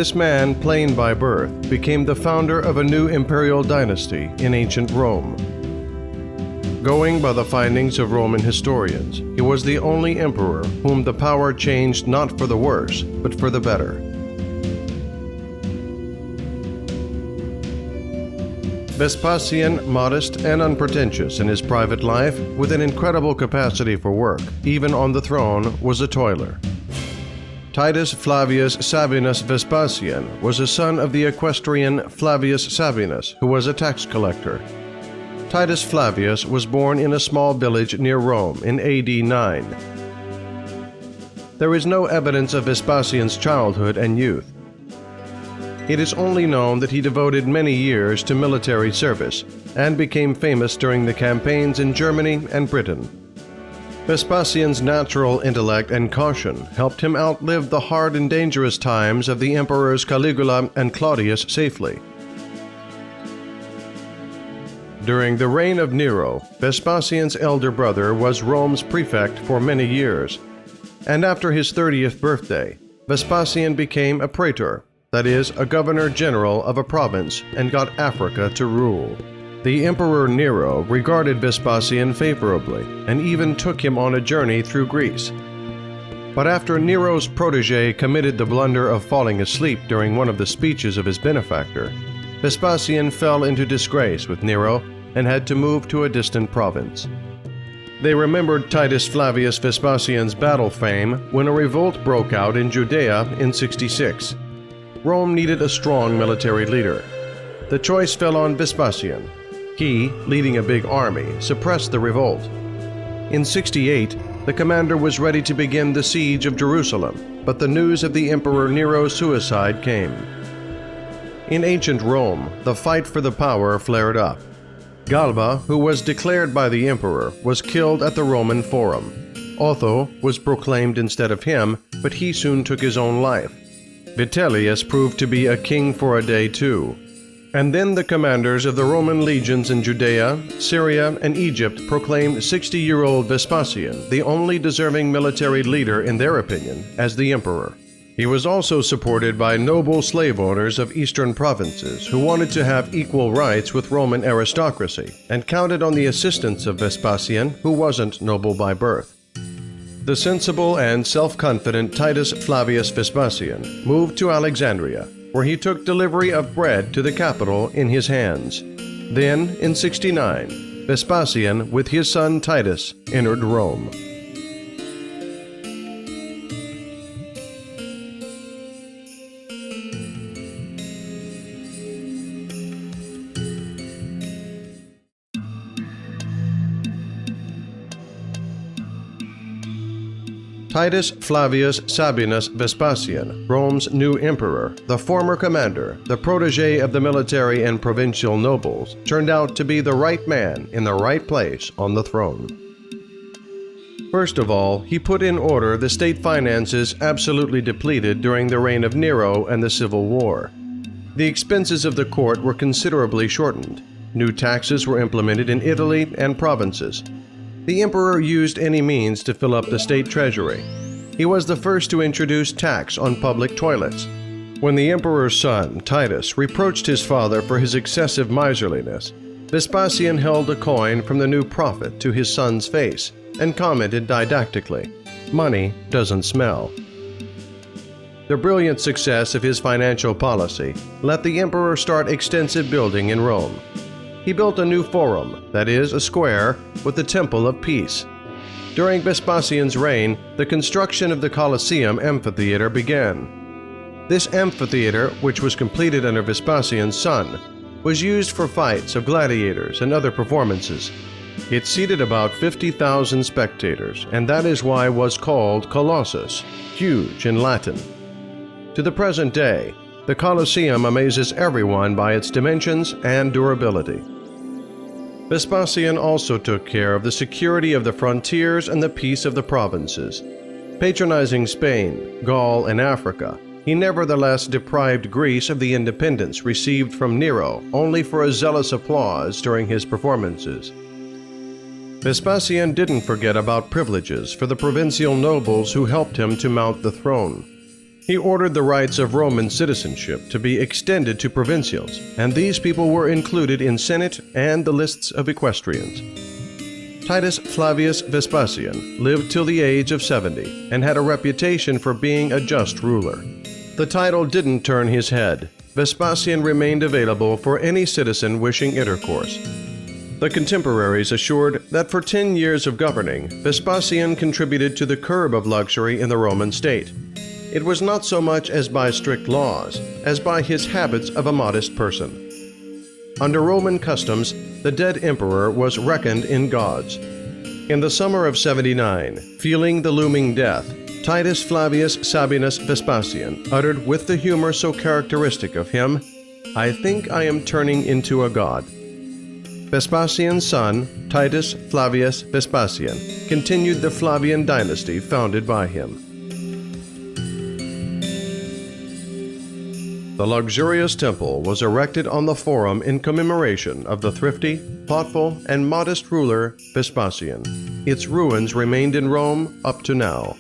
This man, plain by birth, became the founder of a new imperial dynasty in ancient Rome. Going by the findings of Roman historians, he was the only emperor whom the power changed not for the worse, but for the better. Vespasian, modest and unpretentious in his private life, with an incredible capacity for work, even on the throne, was a toiler. Titus Flavius Sabinus Vespasian was a son of the equestrian Flavius Sabinus, who was a tax collector. Titus Flavius was born in a small village near Rome in AD 9. There is no evidence of Vespasian's childhood and youth. It is only known that he devoted many years to military service and became famous during the campaigns in Germany and Britain. Vespasian's natural intellect and caution helped him outlive the hard and dangerous times of the emperors Caligula and Claudius safely. During the reign of Nero, Vespasian's elder brother was Rome's prefect for many years, and after his 30th birthday, Vespasian became a praetor, that is, a governor-general of a province, and got Africa to rule. The Emperor Nero regarded Vespasian favorably and even took him on a journey through Greece. But after Nero's protege committed the blunder of falling asleep during one of the speeches of his benefactor, Vespasian fell into disgrace with Nero and had to move to a distant province. They remembered Titus Flavius Vespasian's battle fame when a revolt broke out in Judea in 66. Rome needed a strong military leader. The choice fell on Vespasian. He, leading a big army, suppressed the revolt. In 68, the commander was ready to begin the siege of Jerusalem, but the news of the Emperor Nero's suicide came. In ancient Rome, the fight for the power flared up. Galba, who was declared by the emperor, was killed at the Roman Forum. Otho was proclaimed instead of him, but he soon took his own life. Vitellius proved to be a king for a day too. And then the commanders of the Roman legions in Judea, Syria, and Egypt proclaimed 60-year-old Vespasian the only deserving military leader in their opinion as the emperor. He was also supported by noble slave owners of eastern provinces who wanted to have equal rights with Roman aristocracy and counted on the assistance of Vespasian, who wasn't noble by birth. The sensible and self-confident Titus Flavius Vespasian moved to Alexandria, where he took delivery of bread to the capital in his hands. Then, in 69, Vespasian, with his son Titus, entered Rome. Titus Flavius Sabinus Vespasian, Rome's new emperor, the former commander, the protege of the military and provincial nobles, turned out to be the right man in the right place on the throne. First of all, he put in order the state finances absolutely depleted during the reign of Nero and the Civil War. The expenses of the court were considerably shortened. New taxes were implemented in Italy and provinces. The emperor used any means to fill up the state treasury. He was the first to introduce tax on public toilets. When the emperor's son, Titus, reproached his father for his excessive miserliness, Vespasian held a coin from the new prophet to his son's face and commented didactically, "Money doesn't smell." The brilliant success of his financial policy let the emperor start extensive building in Rome. He built a new forum, that is, a square, with the Temple of Peace. During Vespasian's reign, the construction of the Colosseum amphitheater began. This amphitheater, which was completed under Vespasian's son, was used for fights of gladiators and other performances. It seated about 50,000 spectators, and that is why it was called Colossus, huge in Latin. To the present day, the Colosseum amazes everyone by its dimensions and durability. Vespasian also took care of the security of the frontiers and the peace of the provinces. Patronizing Spain, Gaul, and Africa, he nevertheless deprived Greece of the independence received from Nero only for a zealous applause during his performances. Vespasian didn't forget about privileges for the provincial nobles who helped him to mount the throne. He ordered the rights of Roman citizenship to be extended to provincials, and these people were included in Senate and the lists of equestrians. Titus Flavius Vespasian lived till the age of 70 and had a reputation for being a just ruler. The title didn't turn his head. Vespasian remained available for any citizen wishing intercourse. The contemporaries assured that for 10 years of governing, Vespasian contributed to the curb of luxury in the Roman state. It was not so much as by strict laws, as by his habits of a modest person. Under Roman customs, the dead emperor was reckoned in gods. In the summer of 79, feeling the looming death, Titus Flavius Sabinus Vespasian uttered with the humor so characteristic of him, "I think I am turning into a god." Vespasian's son, Titus Flavius Vespasian, continued the Flavian dynasty founded by him. The luxurious temple was erected on the Forum in commemoration of the thrifty, thoughtful, and modest ruler Vespasian. Its ruins remained in Rome up to now.